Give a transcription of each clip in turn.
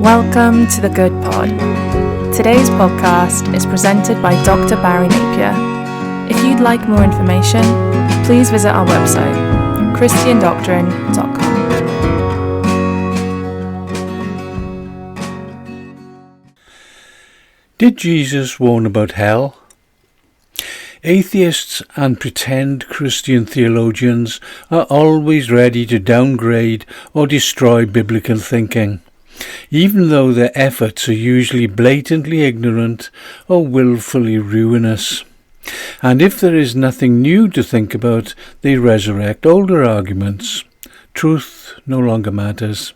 Welcome to The Good Pod. Today's podcast is presented by Dr. Barry Napier. If you'd like more information, please visit our website, christiandoctrine.com. Did Jesus warn about hell? Atheists and pretend Christian theologians are always ready to downgrade or destroy biblical thinking, even though their efforts are usually blatantly ignorant or willfully ruinous. And if there is nothing new to think about, they resurrect older arguments. Truth no longer matters.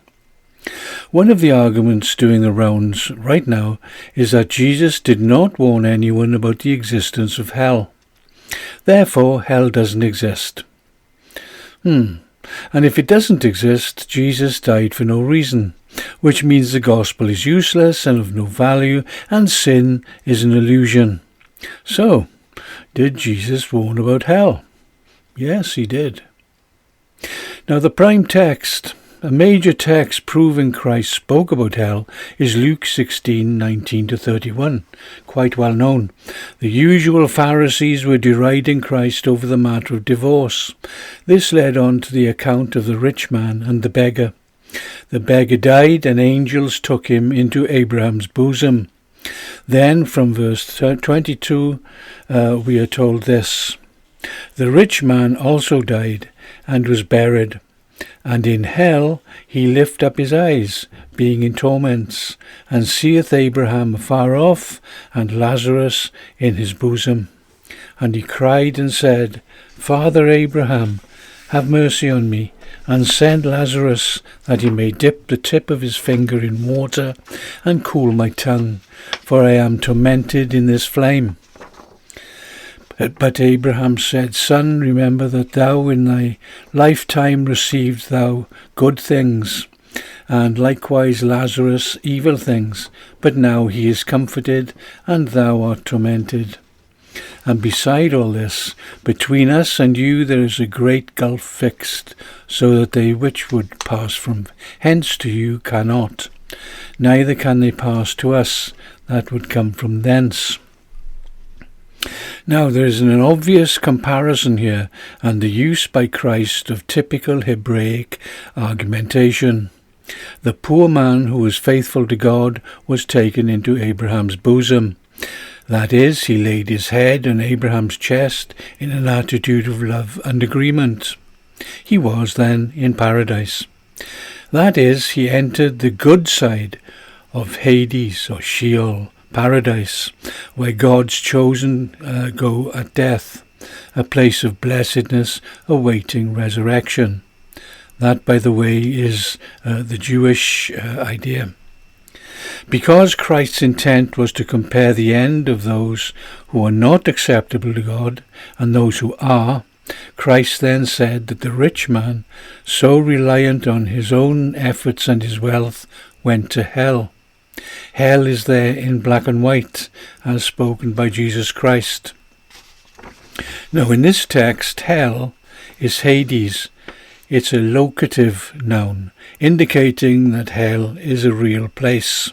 One of the arguments doing the rounds right now is that Jesus did not warn anyone about the existence of hell. Therefore, hell doesn't exist. And if it doesn't exist, Jesus died for no reason, which means the gospel is useless and of no value, and sin is an illusion. So, did Jesus warn about hell? Yes, he did. Now, the prime text, a major text proving Christ spoke about hell, is Luke 16:19-31, quite well known. The usual Pharisees were deriding Christ over the matter of divorce. This led on to the account of the rich man and the beggar. The beggar died, and angels took him into Abraham's bosom. Then, from verse 22, we are told this: The rich man also died, and was buried. And in hell he lift up his eyes, being in torments, and seeth Abraham afar off, and Lazarus in his bosom. And he cried and said, Father Abraham, have mercy on me, and send Lazarus, that he may dip the tip of his finger in water, and cool my tongue, for I am tormented in this flame. But Abraham said, Son, remember that thou in thy lifetime received thou good things, and likewise Lazarus evil things. But now he is comforted, and thou art tormented. And beside all this, between us and you there is a great gulf fixed, so that they which would pass from hence to you cannot, neither can they pass to us that would come from thence. Now there is an obvious comparison here, and the use by Christ of typical Hebraic argumentation. The poor man who was faithful to God was taken into Abraham's bosom. That is, he laid his head on Abraham's chest in an attitude of love and agreement. He was then in paradise. That is, he entered the good side of Hades or Sheol, paradise, where God's chosen go at death, a place of blessedness awaiting resurrection. That, by the way, is the Jewish idea. Because Christ's intent was to compare the end of those who are not acceptable to God and those who are, Christ then said that the rich man, so reliant on his own efforts and his wealth, went to hell. Hell is there in black and white, as spoken by Jesus Christ. Now in this text, hell is Hades. It's a locative noun, indicating that hell is a real place.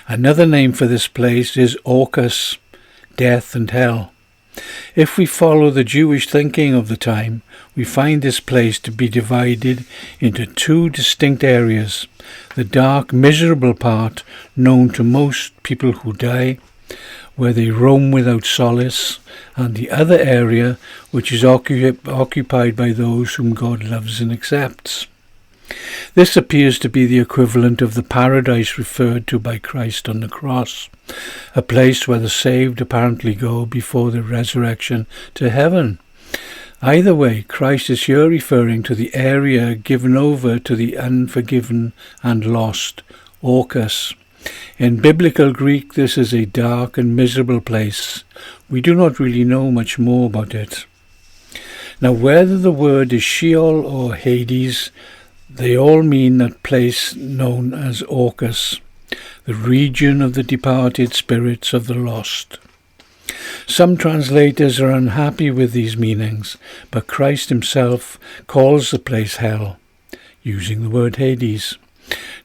Another name for this place is Orcus, death and hell. If we follow the Jewish thinking of the time, we find this place to be divided into two distinct areas. The dark, miserable part, known to most people who die, where they roam without solace, and the other area, which is occupied by those whom God loves and accepts. This appears to be the equivalent of the paradise referred to by Christ on the cross, a place where the saved apparently go before the resurrection to heaven. Either way, Christ is here referring to the area given over to the unforgiven and lost, Orcus. In biblical Greek, this is a dark and miserable place. We do not really know much more about it. Now, whether the word is Sheol or Hades, they all mean that place known as Orcus, the region of the departed spirits of the lost. Some translators are unhappy with these meanings, but Christ himself calls the place hell, using the word Hades.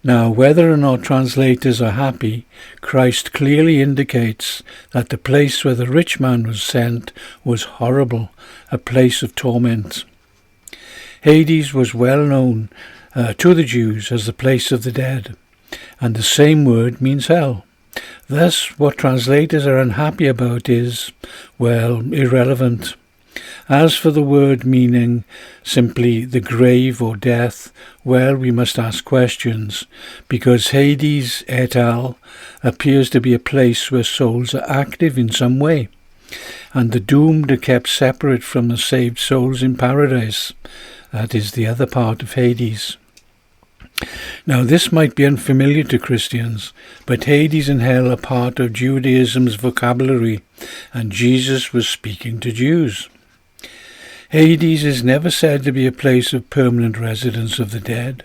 Now, whether or not translators are happy, Christ clearly indicates that the place where the rich man was sent was horrible, a place of torment. Hades was well known to the Jews as the place of the dead, and the same word means hell. Thus, what translators are unhappy about is, well, irrelevant. As for the word meaning simply the grave or death, well, we must ask questions, because Hades et al. Appears to be a place where souls are active in some way, and the doomed are kept separate from the saved souls in paradise. That is the other part of Hades. Now, this might be unfamiliar to Christians, but Hades and hell are part of Judaism's vocabulary, and Jesus was speaking to Jews. Hades is never said to be a place of permanent residence of the dead,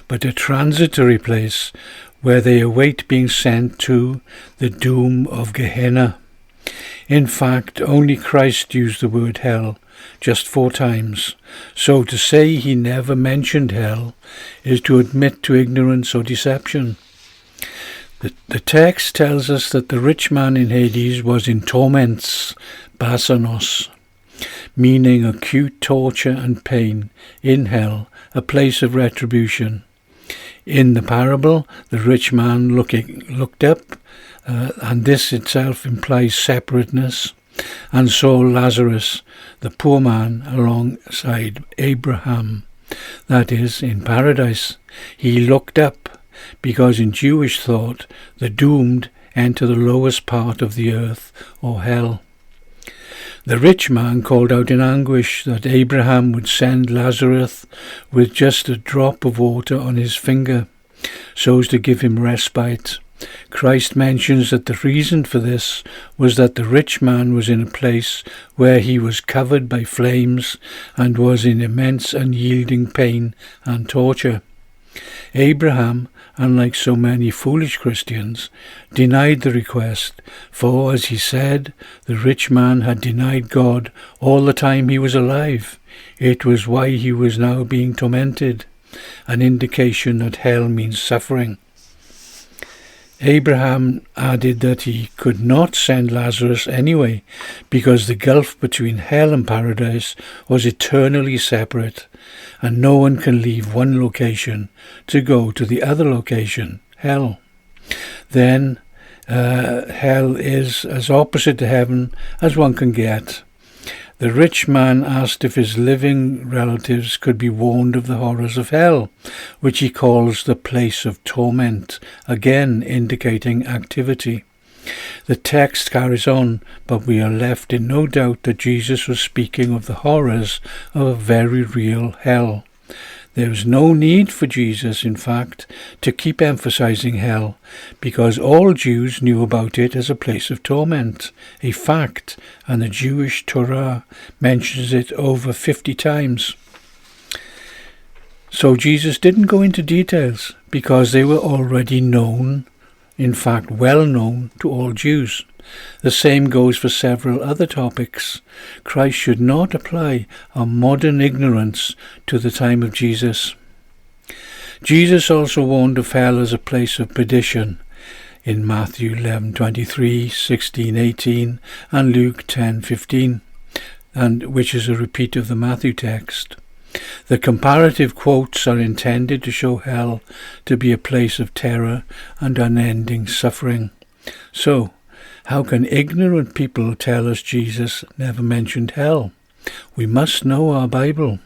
but a transitory place where they await being sent to the doom of Gehenna. In fact, only Christ used the word hell just 4 times, so to say he never mentioned hell is to admit to ignorance or deception. The text tells us that the rich man in Hades was in torments, basanos, meaning acute torture and pain in hell, a place of retribution. In the parable, the rich man looked up, and this itself implies separateness, and saw Lazarus, the poor man, alongside Abraham. That is, in paradise. He looked up, because in Jewish thought, the doomed enter the lowest part of the earth, or hell. The rich man called out in anguish that Abraham would send Lazarus with just a drop of water on his finger, so as to give him respite. Christ mentions that the reason for this was that the rich man was in a place where he was covered by flames and was in immense unyielding pain and torture. Abraham, unlike so many foolish Christians, denied the request, for, as he said, the rich man had denied God all the time he was alive. It was why he was now being tormented, an indication that hell means suffering. Abraham added that he could not send Lazarus anyway, because the gulf between hell and paradise was eternally separate, and no one can leave one location to go to the other location, hell. Then hell is as opposite to heaven as one can get. The rich man asked if his living relatives could be warned of the horrors of hell, which he calls the place of torment, again indicating activity. The text carries on, but we are left in no doubt that Jesus was speaking of the horrors of a very real hell. There was no need for Jesus, in fact, to keep emphasizing hell, because all Jews knew about it as a place of torment, a fact, and the Jewish Torah mentions it over 50 times. So Jesus didn't go into details, because they were already known, in fact well known to all Jews. The same goes for several other topics. Christ should not apply our modern ignorance to the time of Jesus. Jesus also warned of hell as a place of perdition in Matthew 11:23, 16:18 and Luke 10:15, and which is a repeat of the Matthew text. The comparative quotes are intended to show hell to be a place of terror and unending suffering. So, how can ignorant people tell us Jesus never mentioned hell? We must know our Bible.